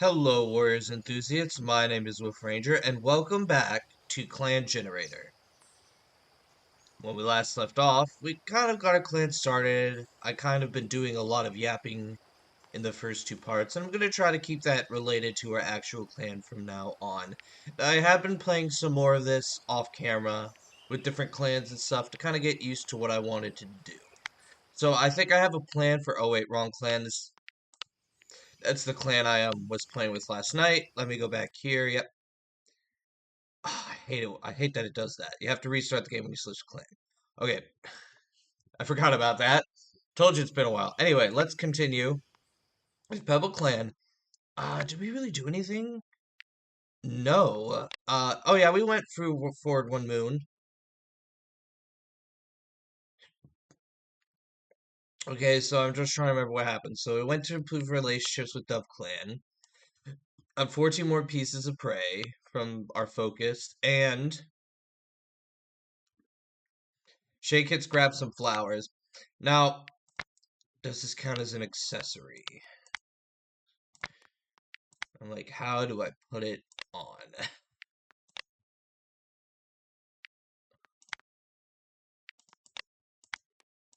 Hello, Warriors enthusiasts. My name is Wolf Ranger, and welcome back to Clan Generator. When we last left off, we kind of got our clan started. I kind of been doing a lot of yapping in the first two parts, and I'm going to try to keep that related to our actual clan from now on. I have been playing some more of this off camera with different clans and stuff to kind of get used to what I wanted to do. So I think I have a plan for. Oh wait, wrong clan. That's the clan I was playing with last night. Let me go back here. Yep. I hate it. I hate that it does that. You have to restart the game when you switch clan. Okay, I forgot about that. Told you it's been a while. Anyway, let's continue with Pebbleclan. Did we really do anything? No. Oh yeah, we went through Forward One Moon. Okay, so I'm just trying to remember what happened. So we went to improve relationships with Dove Clan. 14 more pieces of prey from our focus, and Shay Kits grabbed some flowers. Now, does this count as an accessory? I'm like, how do I put it on?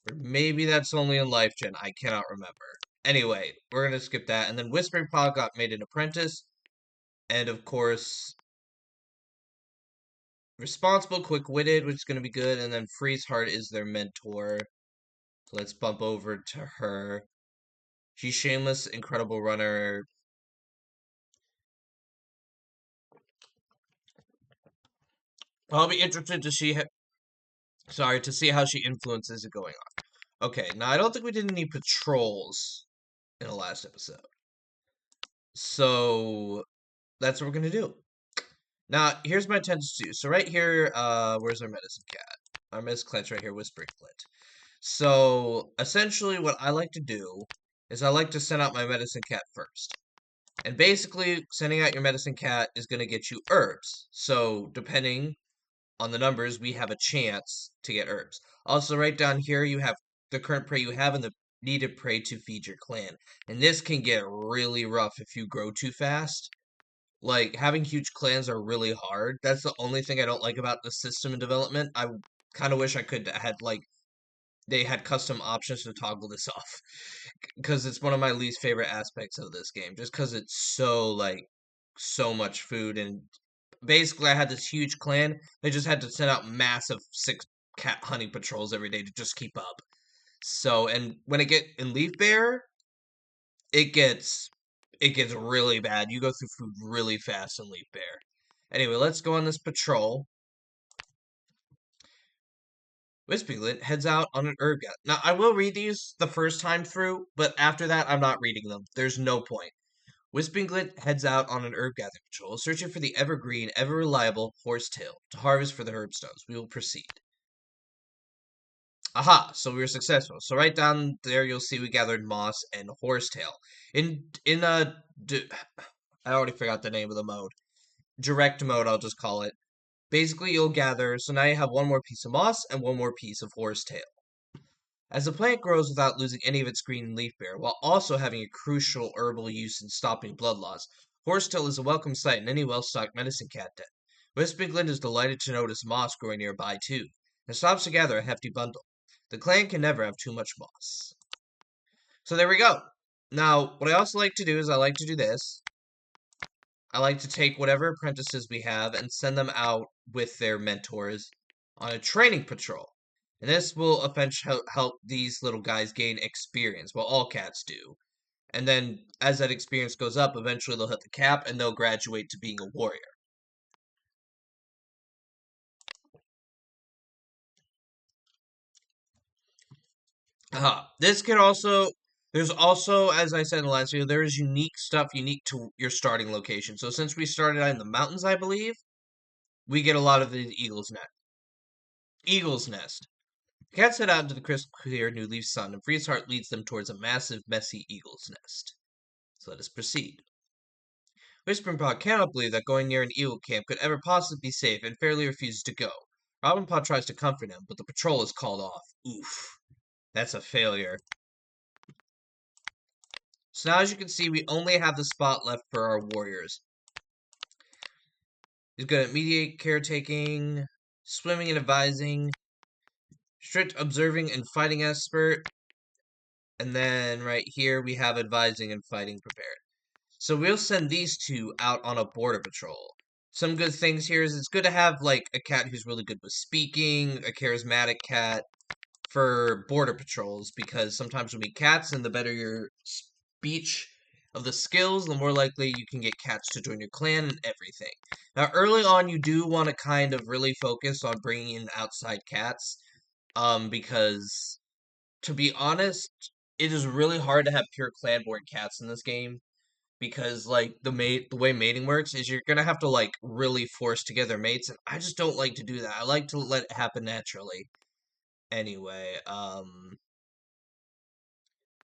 Or maybe that's only in Life Gen. I cannot remember. Anyway, we're gonna skip that. And then Whispering Paw got made an apprentice. And of course, Responsible, Quick-Witted, which is gonna be good. And then Freeze Heart is their mentor. So let's bump over to her. She's Shameless, Incredible Runner. I'll be interested to see to see how she influences it going on. Okay, now I don't think we did any patrols in the last episode. So that's what we're gonna do. Now, here's my intentions too. So right here, where's our medicine cat? Our medicine cat's right here, Whispering Flint. So essentially what I like to do is I like to send out my medicine cat first. And basically, sending out your medicine cat is going to get you herbs. So depending on the numbers, we have a chance to get herbs. Also, right down here, you have the current prey you have and the needed prey to feed your clan. And this can get really rough if you grow too fast. Like, having huge clans are really hard. That's the only thing I don't like about the system and development. I kind of wish I could had, like, they had custom options to toggle this off. Because it's one of my least favorite aspects of this game. Just because it's so, like, so much food. And basically, I had this huge clan. They just had to send out massive 6 cat hunting patrols every day to just keep up. So, and when it get in Leaf Bear, it gets it gets really bad. You go through food really fast in Leaf Bear. Anyway, let's go on this patrol. Wispinglet heads out on an herb gather. Now, I will read these the first time through, but after that, I'm not reading them. There's no point. Wispinglet heads out on an herb gathering patrol, searching for the evergreen, ever-reliable horsetail to harvest for the herbstones. We will proceed. Aha! So we were successful. So right down there, you'll see we gathered moss and horsetail. In I already forgot the name of the mode. Direct mode, I'll just call it. Basically, you'll gather, so now you have one more piece of moss and one more piece of horsetail. As the plant grows without losing any of its green leaf bear, while also having a crucial herbal use in stopping blood loss, horsetail is a welcome sight in any well-stocked medicine cat den. West Bigland is delighted to notice moss growing nearby too, and stops to gather a hefty bundle. The clan can never have too much moss. So there we go. Now, what I also like to do is I like to do this. I like to take whatever apprentices we have and send them out with their mentors on a training patrol. And this will eventually help these little guys gain experience. Well, all cats do. And then as that experience goes up, eventually they'll hit the cap and they'll graduate to being a warrior. This can also, there's also, as I said in the last video, there is unique stuff unique to your starting location. So since we started out in the mountains, I believe, we get a lot of the Eagle's Nest. The cats head out into the crisp, clear, new leaf sun, and Freezeheart leads them towards a massive, messy eagle's nest. So let us proceed. Whispering Paw cannot believe that going near an eagle camp could ever possibly be safe and fairly refuses to go. Robin Paw tries to comfort him, but the patrol is called off. Oof. That's a failure. So now, as you can see, we only have the spot left for our warriors. He's good at mediate, caretaking, swimming and advising, strict observing and fighting expert, and then right here we have advising and fighting prepared. So we'll send these two out on a border patrol. Some good things here is it's good to have like a cat who's really good with speaking, a charismatic cat for border patrols, because sometimes you'll meet cats and the better your speech of the skills, the more likely you can get cats to join your clan and everything. Now early on you do want to kind of really focus on bringing in outside cats, because to be honest, it is really hard to have pure clan born cats in this game, because like the way mating works is you're gonna have to like really force together mates, and I just don't like to do that. I like to let it happen naturally. Anyway,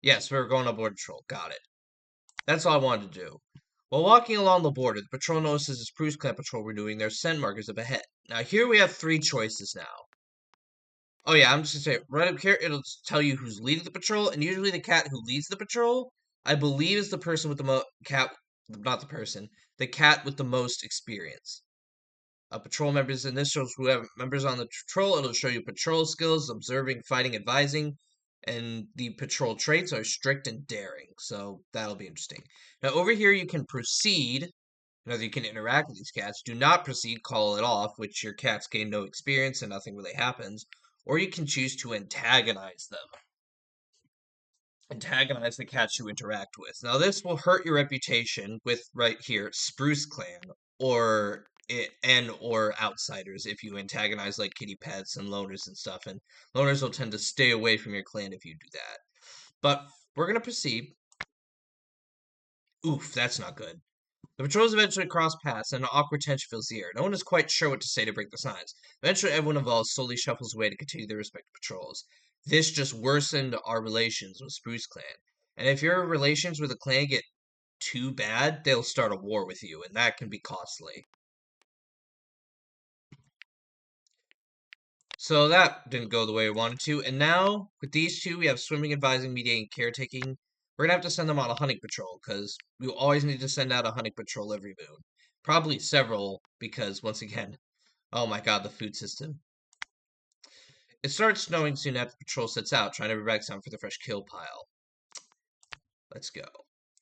yes, we're going on border patrol. Got it. That's all I wanted to do. While walking along the border, the patrol notices the Spruce Clan patrol we're doing. There's scent markers up ahead. Now here we have three choices now. Oh yeah, I'm just gonna say, right up here, it'll tell you who's leading the patrol, and usually the cat who leads the patrol, I believe, is the person with the not the person, the cat with the most experience. Patrol members, and this shows who have members on the patrol. It'll show you patrol skills, observing, fighting, advising, and the patrol traits are strict and daring, so that'll be interesting. Now over here you can proceed. You can interact with these cats. Do not proceed, call it off, which your cats gain no experience and nothing really happens. Or you can choose to antagonize them. Antagonize the cats you interact with. Now this will hurt your reputation with, right here, Spruce Clan, or or outsiders if you antagonize like kitty pets and loners and stuff, and loners will tend to stay away from your clan if you do that. But we're gonna proceed. Oof, that's not good. The patrols eventually cross paths, and an awkward tension fills the air. No one is quite sure what to say to break the silence. Eventually, everyone involved slowly shuffles away to continue their respective patrols. This just worsened our relations with Spruce Clan. And if your relations with a clan get too bad, they'll start a war with you, and that can be costly. So that didn't go the way we wanted to, and now, with these two, we have swimming, advising, mediating, caretaking. We're gonna have to send them on a hunting patrol, because we always need to send out a hunting patrol every moon. Probably several, because, once again, oh my god, the food system. It starts snowing soon after the patrol sets out, trying to bring back some for the fresh kill pile. Let's go.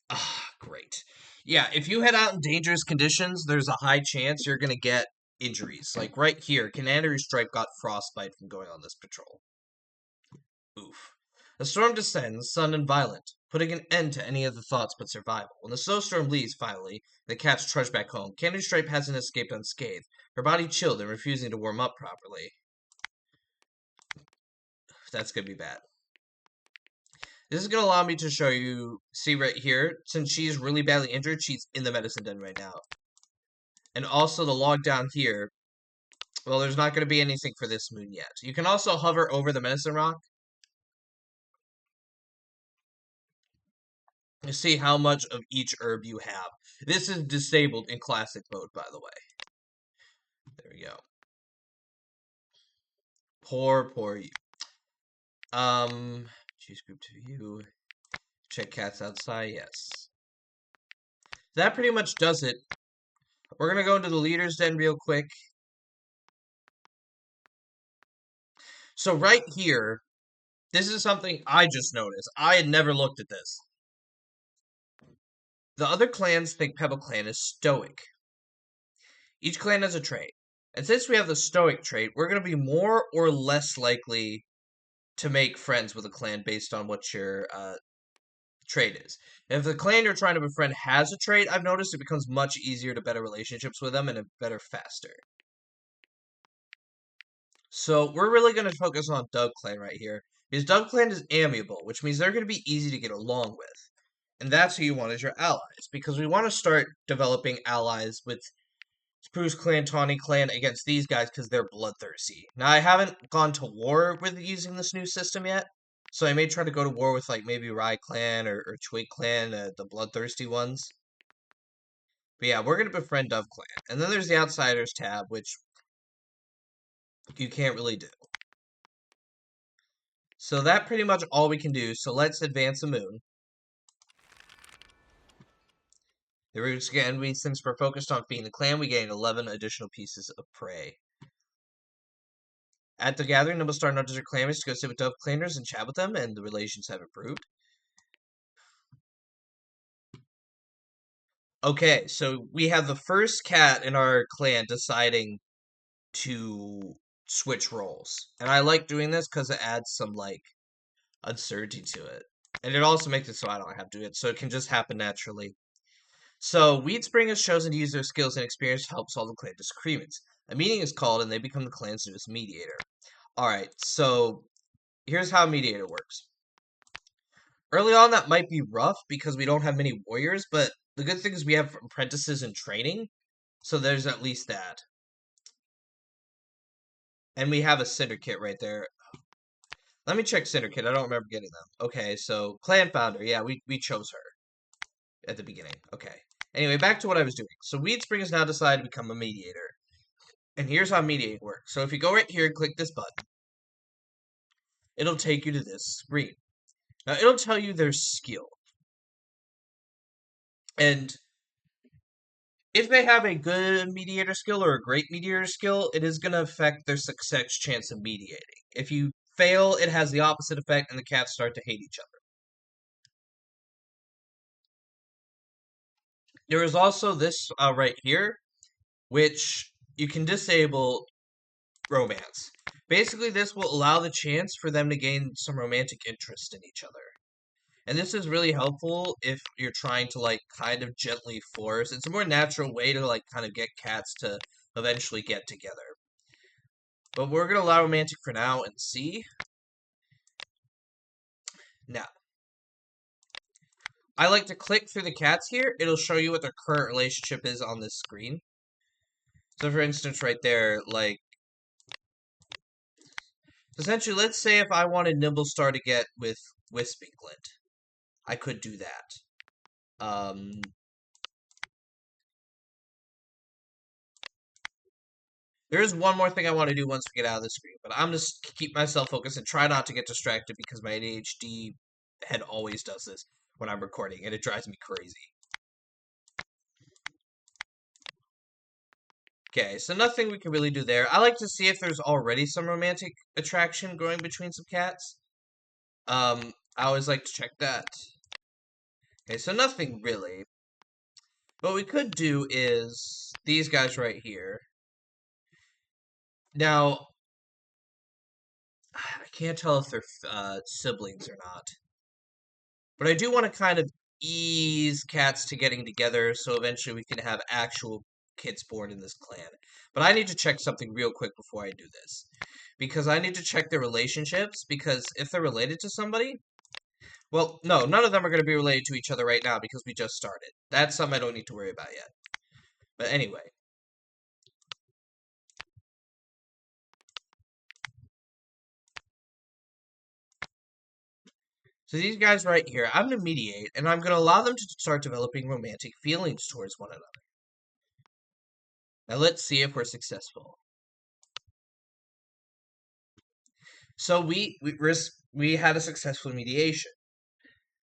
Ah, great. Yeah, if you head out in dangerous conditions, there's a high chance you're gonna get injuries. Like right here, Canary Stripe got frostbite from going on this patrol. Oof. The storm descends, sudden and violent, putting an end to any other thoughts but survival. When the snowstorm leaves, finally, the cats trudge back home. Canary Stripe hasn't escaped unscathed, her body chilled and refusing to warm up properly. That's gonna be bad. This is going to allow me to show you, see right here, since she's really badly injured, she's in the medicine den right now. And also the log down here, well, there's not going to be anything for this moon yet. You can also hover over the medicine rock to see how much of each herb you have. This is disabled in classic mode, by the way. There we go. Poor you. Choose group to view. Check cats outside, yes. That pretty much does it. We're going to go into the leader's den real quick. So right here, this is something I just noticed. I had never looked at this. The other clans think Pebbleclan is stoic. Each clan has a trait. And since we have the stoic trait, we're going to be more or less likely to make friends with a clan based on what your trait is. And if the clan you're trying to befriend has a trait, I've noticed it becomes much easier to better relationships with them and better faster. So we're really going to focus on Dove Clan right here. Because Dove Clan is amiable, which means they're going to be easy to get along with. And that's who you want as your allies. Because we want to start developing allies with Spruce Clan, Tawny Clan against these guys because they're bloodthirsty. Now, I haven't gone to war with using this new system yet. So I may try to go to war with like maybe Rye Clan or Twig Clan, the bloodthirsty ones. But yeah, we're going to befriend Dove Clan. And then there's the Outsiders tab, which you can't really do. So that pretty much all we can do. So let's advance the moon. The roots again, since we're focused on feeding the clan, we gain 11 additional pieces of prey. At the gathering, Nimble Star nudges her clanmates to go sit with Dove Claners and chat with them, and the relations have improved. Okay, so we have the first cat in our clan deciding to switch roles. And I like doing this because it adds some, like, uncertainty to it. And it also makes it so I don't have to do it, so it can just happen naturally. So, Weedspring has chosen to use their skills and experience to help solve the clan disagreements. A meeting is called, and they become the clan's newest mediator. Alright, so here's how a mediator works. Early on, that might be rough because we don't have many warriors, but the good thing is we have apprentices in training, so there's at least that. And we have a syndicate right there. Let me check syndicate. I don't remember getting them. Okay, so clan founder. Yeah, we chose her at the beginning. Okay. Anyway, back to what I was doing. So Weedspring has now decided to become a mediator. And here's how mediating works. So if you go right here and click this button, it'll take you to this screen. Now, it'll tell you their skill. And if they have a good mediator skill or a great mediator skill, it is going to affect their success chance of mediating. If you fail, it has the opposite effect, and the cats start to hate each other. There is also this right here, which you can disable romance. Basically, this will allow the chance for them to gain some romantic interest in each other. And this is really helpful if you're trying to, like, kind of gently force. It's a more natural way to, like, kind of get cats to eventually get together. But we're going to allow romantic for now and see. Now, I like to click through the cats here. It'll show you what their current relationship is on this screen. So, for instance, right there, like, essentially, let's say if I wanted Nimblestar to get with Wispinglet, I could do that. There is one more thing I want to do once we get out of the screen, but I'm just keep myself focused and try not to get distracted because my ADHD head always does this when I'm recording, and it drives me crazy. Okay, so nothing we can really do there. I like to see if there's already some romantic attraction growing between some cats. I always like to check that. Okay, so nothing really. What we could do is these guys right here. Now, I can't tell if they're siblings or not. But I do want to kind of ease cats to getting together so eventually we can have actual kids born in this clan. But I need to check something real quick before I do this. Because I need to check their relationships, because if they're related to somebody... Well, no, none of them are going to be related to each other right now because we just started. That's something I don't need to worry about yet. But anyway. So these guys right here, I'm going to mediate, and I'm going to allow them to start developing romantic feelings towards one another. Now let's see if we're successful. So we had a successful mediation.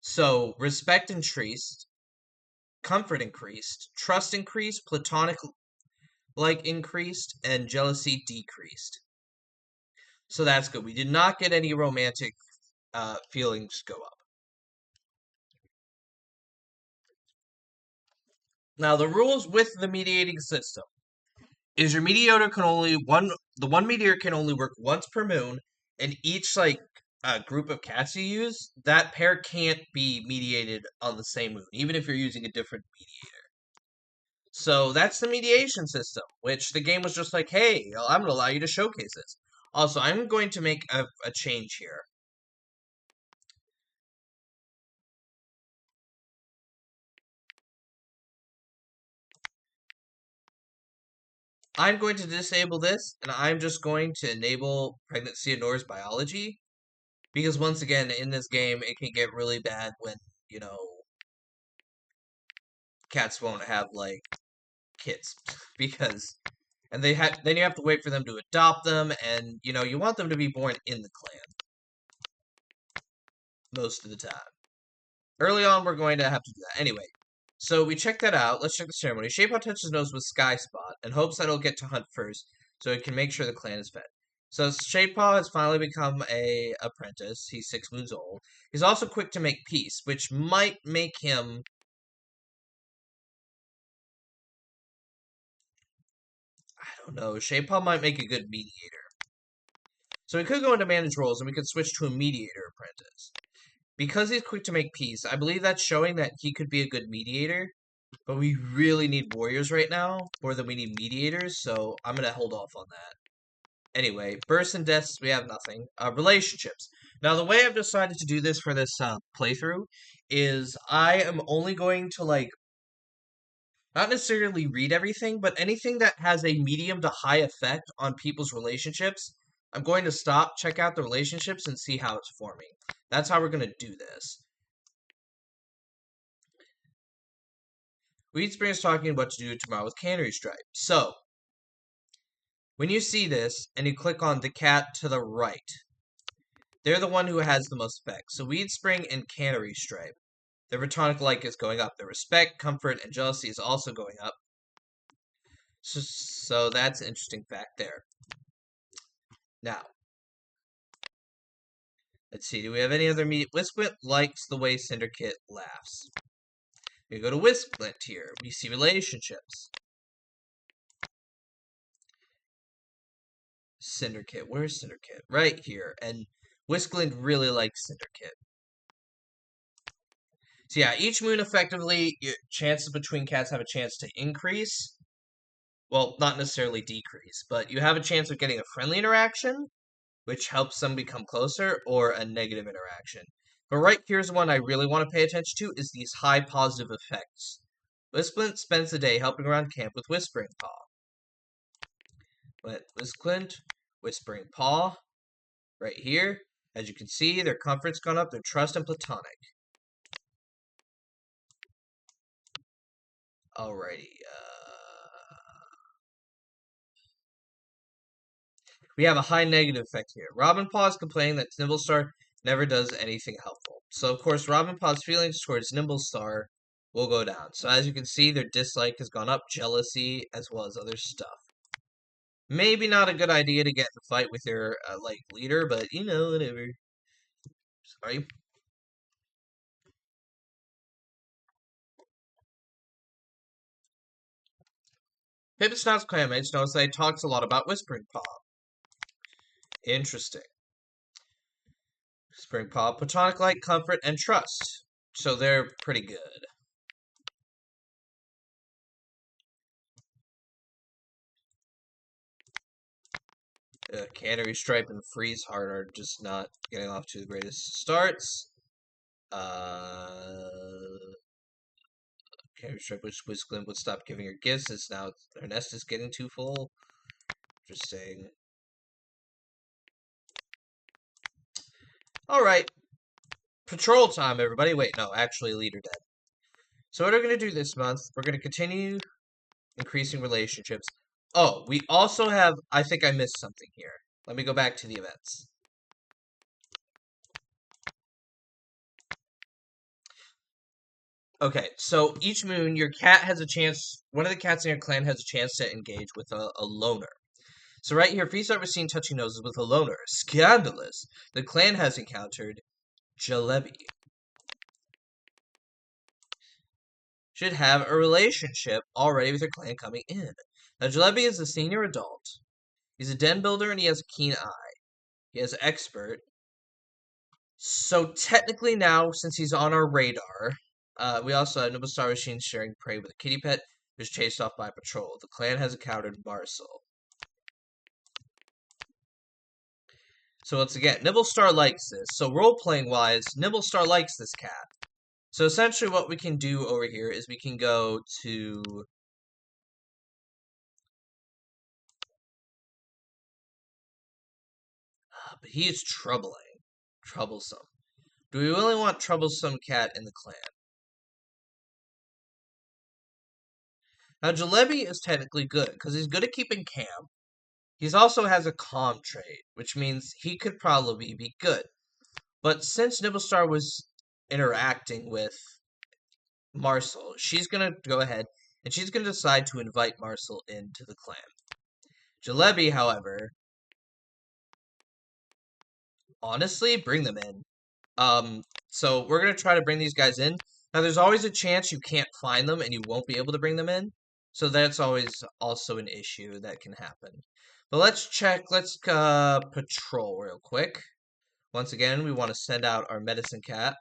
So respect increased, comfort increased, trust increased, platonic like increased, and jealousy decreased. So that's good. We did not get any romantic feelings go up. Now the rules with the mediating system is your mediator can only the one mediator can only work once per moon, and each group of cats you use, that pair can't be mediated on the same moon, even if you're using a different mediator. So that's the mediation system, which the game was just like, hey, I'm going to allow you to showcase this. Also, I'm going to make a change here. I'm going to disable this, and I'm just going to enable pregnancy and Nora's biology. Because once again, in this game, it can get really bad when, you know, cats won't have, like, kids. Because, and then you have to wait for them to adopt them, and, you know, you want them to be born in the clan. Most of the time. Early on, we're going to have to do that. Anyway, So we check that out. Let's check the ceremony. Shapeout touches his nose with Sky Spot and hopes that he'll get to hunt first so he can make sure the clan is fed. So Shapepaw has finally become a apprentice. He's 6 moons old. He's also quick to make peace, which might make him... I don't know. Shapepaw might make a good mediator. So we could go into manage roles and we could switch to a mediator apprentice. Because he's quick to make peace, I believe that's showing that he could be a good mediator. But we really need warriors right now, more than we need mediators, so I'm going to hold off on that. Anyway, births and deaths, we have nothing. Relationships. Now, the way I've decided to do this for this playthrough is I am only going to, like, not necessarily read everything, but anything that has a medium to high effect on people's relationships, I'm going to stop, check out the relationships, and see how it's forming. That's how we're going to do this. Weedspring is talking about what to do tomorrow with Cannery Stripe. So, when you see this, and you click on the cat to the right, they're the one who has the most effect. So Weedspring and Cannery Stripe. Their Retonic like is going up. Their respect, comfort, and jealousy is also going up. So that's an interesting fact there. Now, let's see. Do we have any other media? Whisplint likes the way Cinderkit laughs. We go to Whisplint here. We see relationships. Cinderkit. Where's Cinderkit? Right here. And Whisklint really likes Cinderkit. So yeah, each moon effectively, chances between cats have a chance to increase. Well, not necessarily decrease, but you have a chance of getting a friendly interaction, which helps them become closer, or a negative interaction. But right here's one I really want to pay attention to, is these high positive effects. Whisplint spends the day helping around camp with Whispering Paw. Whisklint, Whispering Paw, right here. As you can see, their comfort's gone up, their trust and platonic. Alrighty, we have a high negative effect here. Robin Paw is complaining that Nimblestar never does anything helpful. So, of course, Robin Paw's feelings towards Nimblestar will go down. So, as you can see, their dislike has gone up, jealousy, as well as other stuff. Maybe not a good idea to get in a fight with your, leader, but, you know, whatever. Sorry. Pippin clanmates notice that he talks a lot about Whispering Paw. Interesting. Whispering Paw, platonic light, comfort, and trust. So they're pretty good. Cannery Stripe and Freeze Heart are just not getting off to the greatest starts. Cannery Stripe wish Whisklint would stop giving her gifts as now her nest is getting too full. Interesting. Alright. Patrol time, everybody. Wait, no, actually, leader dead. So what we're going to do this month, we're going to continue increasing relationships. Oh, we also have, I think I missed something here. Let me go back to the events. Okay, so each moon, your cat has a chance, one of the cats in your clan has a chance to engage with a loner. So right here, Feast was seen touching noses with a loner. Scandalous. The clan has encountered Jalebi. Should have a relationship already with your clan coming in. Now, Jalebi is a senior adult. He's a den builder and he has a keen eye. He has expert. So technically now, since he's on our radar, we also have Nimblestar Machine sharing prey with a kitty pet who's chased off by a patrol. The clan has encountered Marcel. So once again, Nimblestar likes this. So role-playing wise, Nimblestar likes this cat. So essentially what we can do over here is we can go to... but he is troublesome. Do we really want troublesome cat in the clan? Now, Jalebi is technically good, because he's good at keeping camp. He also has a calm trait, which means he could probably be good. But since Nimblestar was interacting with Marcel. She's gonna go ahead and she's gonna decide to invite Marcel into the clan. Jalebi, however, honestly, bring them in. So we're gonna try to bring these guys in. Now, there's always a chance you can't find them and you won't be able to bring them in. So that's always also an issue that can happen. But let's check. Let's patrol real quick. Once again, we want to send out our medicine cat.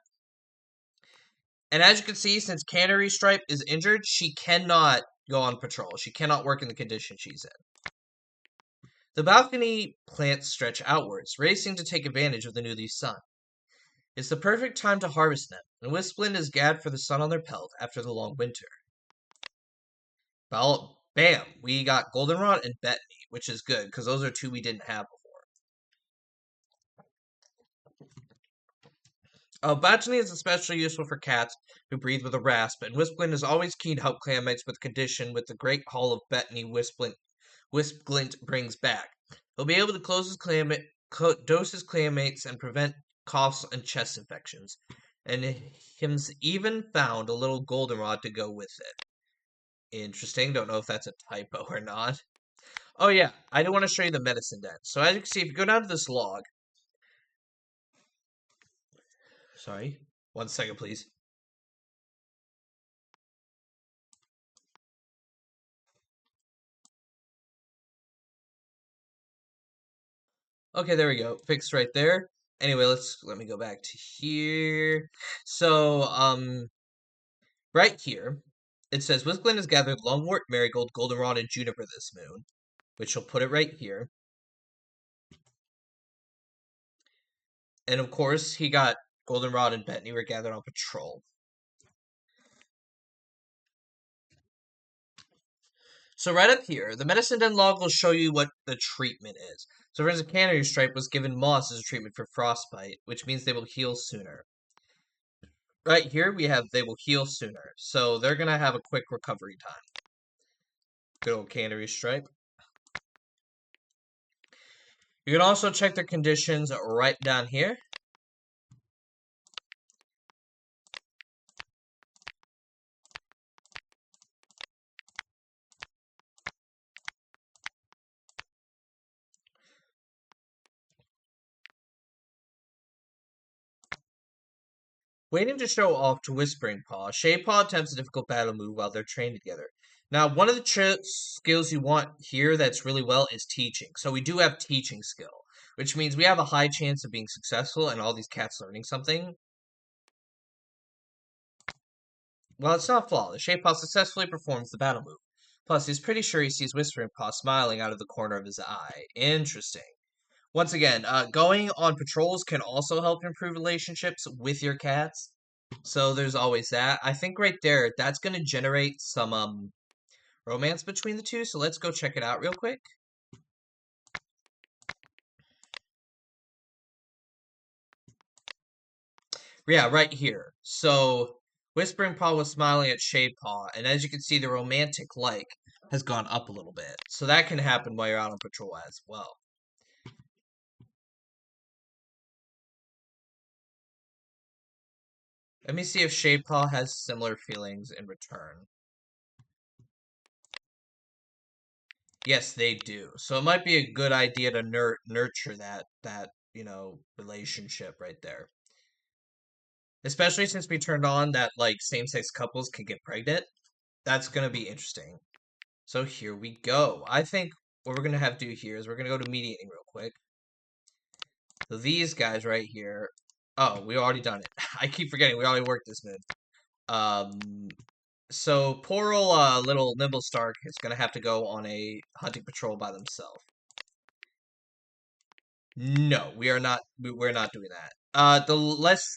And as you can see, since Canary Stripe is injured, she cannot go on patrol. She cannot work in the condition she's in. The balcony plants stretch outwards, racing to take advantage of the new leaf sun. It's the perfect time to harvest them, and Wisplin is glad for the sun on their pelt after the long winter. Well, bam! We got Goldenrod and Bethany, which is good, because those are two we didn't have before. Botany is especially useful for cats who breathe with a rasp, and Wisplin is always keen to help clanmates with condition with the great haul of Bethany Wisplint brings back. He'll be able to dose his clanmates and prevent coughs and chest infections, and him's even found a little goldenrod to go with it. Interesting. Don't know if that's a typo or not. Oh yeah, I do want to show you the medicine den. So as you can see, if you go down to this log, sorry, 1 second, please. Okay, there we go. Fixed right there. Anyway, let me go back to here. So, right here, it says Wisglin has gathered lungwort, marigold, goldenrod, and juniper this moon, which will put it right here. And of course, he got goldenrod and Bethany were gathered on patrol. So right up here, the medicine den log will show you what the treatment is. So for instance, Canary Stripe was given moss as a treatment for frostbite, which means they will heal sooner. Right here, we have they will heal sooner. So they're going to have a quick recovery time. Good old Canary Stripe. You can also check their conditions right down here. Waiting to show off to Whispering Paw, Shade Paw attempts a difficult battle move while they're trained together. Now, one of the skills you want here that's really well is teaching. So we do have teaching skill, which means we have a high chance of being successful and all these cats learning something. Well, it's not flawless. Shade Paw successfully performs the battle move. Plus, he's pretty sure he sees Whispering Paw smiling out of the corner of his eye. Interesting. Once again, going on patrols can also help improve relationships with your cats. So there's always that. I think right there, that's going to generate some romance between the two. So let's go check it out real quick. Yeah, right here. So Whispering Paw was smiling at Shade Paw, and as you can see, the romantic like has gone up a little bit. So that can happen while you're out on patrol as well. Let me see if Shade Paw has similar feelings in return. Yes, they do. So it might be a good idea to nurture that relationship right there. Especially since we turned on that like same-sex couples can get pregnant. That's going to be interesting. So here we go. I think what we're going to have to do here is we're going to go to mediating real quick. So these guys right here. Oh, we already done it. I keep forgetting we already worked this move. So poor old little Nimblestark is going to have to go on a hunting patrol by themselves. No, we're not doing that. The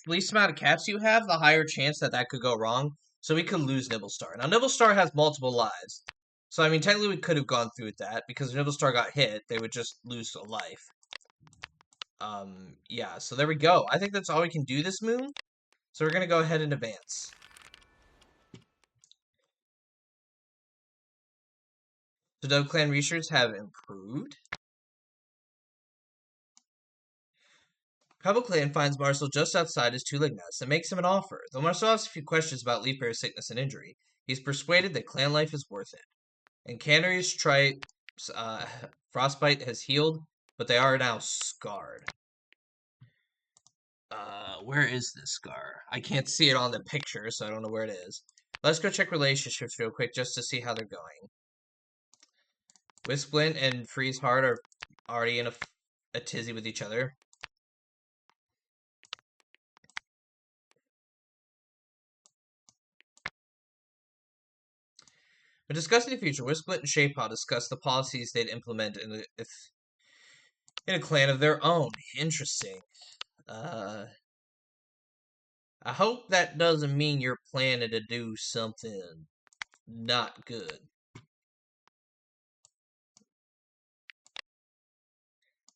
least amount of cats you have, the higher chance that that could go wrong. So we could lose Nibblestar. Now Nibblestar has multiple lives. So I mean technically we could have gone through with that because if Nibblestar got hit, they would just lose a life. Yeah, so there we go. I think that's all we can do this moon. So we're gonna go ahead and advance. So Dove Clan research have improved. Pebbleclan finds Marcel just outside his two-leg nest and makes him an offer. Though Marcel has a few questions about Leafbear's sickness and injury, he's persuaded that clan life is worth it. And Canary's frostbite has healed, but they are now scarred. Where is this scar? I can't see it on the picture, so I don't know where it is. Let's go check relationships real quick just to see how they're going. Wisplint and Freezeheart are already in a tizzy with each other. When discussing the future, Wisplint and Shapepaw discuss the policies they'd implement in a clan of their own. Interesting. I hope that doesn't mean you're planning to do something not good.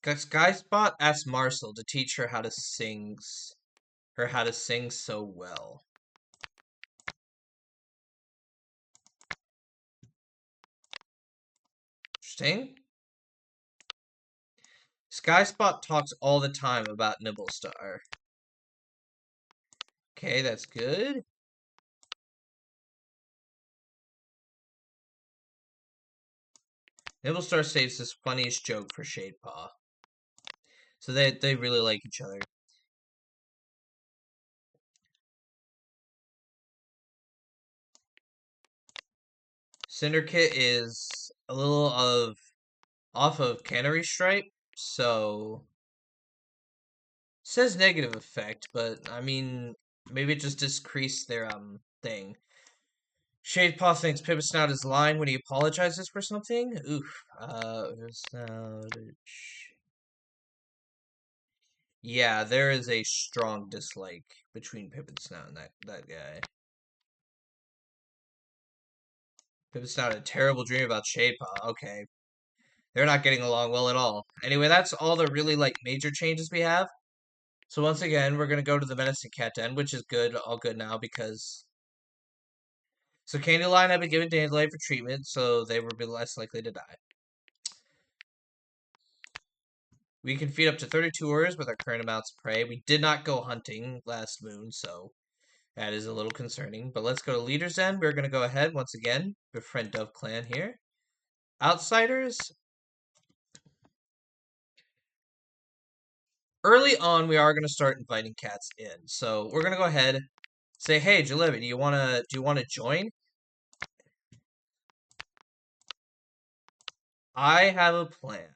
Skyspot asks Marcel to teach her how to sing so well. Interesting. Skyspot talks all the time about Nibblestar. Okay, that's good. Nibblestar saves this funniest joke for Shadepaw. So they really like each other. Cinderkit is a little off of Canary Stripe, so says negative effect, but I mean maybe it just decreased their thing. Shadepaw thinks Pippsnout is lying when he apologizes for something. Oof. Yeah, there is a strong dislike between Pippsnout and that guy. Pippsnout had a terrible dream about Shadepaw. Okay. They're not getting along well at all. Anyway, that's all the really major changes we have. So once again, we're gonna go to the Medicine Cat Den, which is good, all good now because Candyline had been given Dandelion for treatment, so they would be less likely to die. We can feed up to 32 orders with our current amounts of prey. We did not go hunting last moon, so that is a little concerning. But let's go to Leader's Den. We're going to go ahead, once again, befriend Dove Clan here. Outsiders. Early on, we are going to start inviting cats in. So we're going to go ahead, say, hey, Jalebi, do you want to join? I have a plan.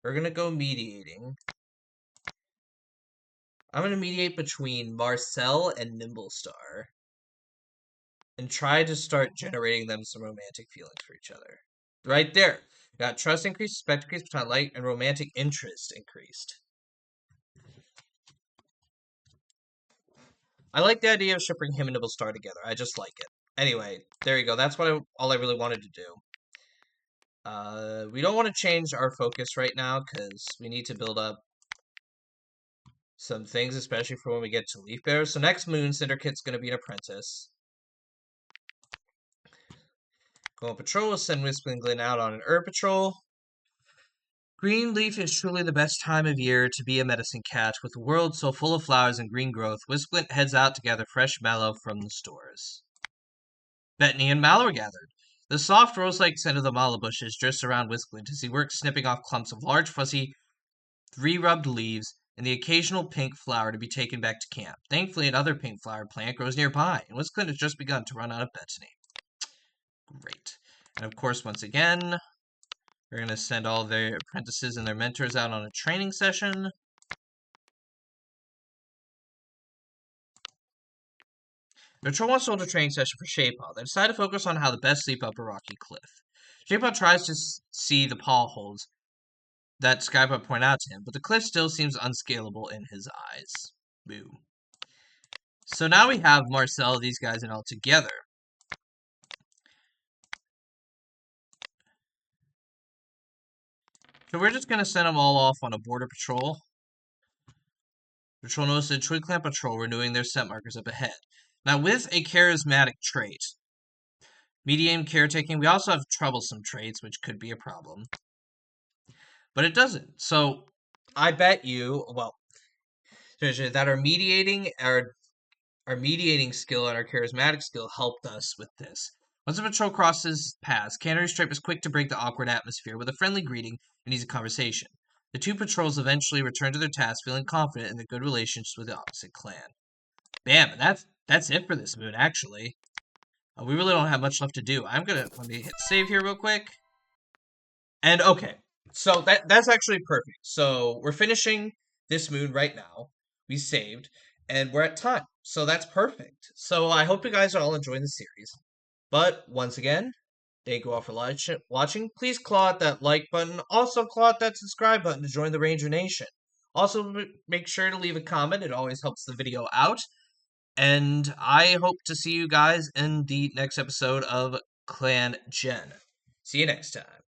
We're going to go mediating. I'm going to mediate between Marcel and Nimblestar and try to start generating them some romantic feelings for each other. Right there. Got trust increased, respect increased, platonic light, and romantic interest increased. I like the idea of shipping him and Nimblestar together. I just like it. Anyway, there you go. That's all I really wanted to do. We don't want to change our focus right now because we need to build up some things, especially for when we get to Leaf Bears. So next moon, Cinderkit's going to be an apprentice. Go on patrol. We'll send Whispering Glen out on an herb patrol. Green leaf is truly the best time of year to be a medicine cat. With the world so full of flowers and green growth, Whisplint heads out to gather fresh mallow from the stores. Bettany and Mallow are gathered. The soft rose-like scent of the mallow bushes drifts around Whisplint as he works snipping off clumps of large, fuzzy, three-rubbed leaves and the occasional pink flower to be taken back to camp. Thankfully, another pink flower plant grows nearby, and Whisplint has just begun to run out of Bettany. Great. And of course, once again, we're going to send all their apprentices and their mentors out on a training session. The patrol wants to hold a training session for Shapepaw. They decide to focus on how to best sleep up a rocky cliff. Shapepaw tries to see the paw holes that Skypaw point out to him, but the cliff still seems unscalable in his eyes. Boo. So now we have Marcel, these guys, and all together. So we're just going to send them all off on a border patrol. Patrol notices a Twig Clan patrol renewing their scent markers up ahead. Now, with a charismatic trait, medium caretaking, we also have troublesome traits, which could be a problem. But it doesn't. So, I bet you, well, that our mediating skill and our charismatic skill helped us with this. Once a patrol crosses paths, Cannery Stripe is quick to break the awkward atmosphere with a friendly greeting and easy conversation. The two patrols eventually return to their tasks, feeling confident in their good relations with the opposite clan. Bam, and that's it for this moon, actually. We really don't have much left to do. Let me hit save here real quick. And okay, so that's actually perfect. So we're finishing this moon right now. We saved, and we're at time. So that's perfect. So I hope you guys are all enjoying the series. But once again, thank you all for watching. Please claw at that like button. Also claw at that subscribe button to join the Ranger Nation. Also make sure to leave a comment. It always helps the video out. And I hope to see you guys in the next episode of Clan Gen. See you next time.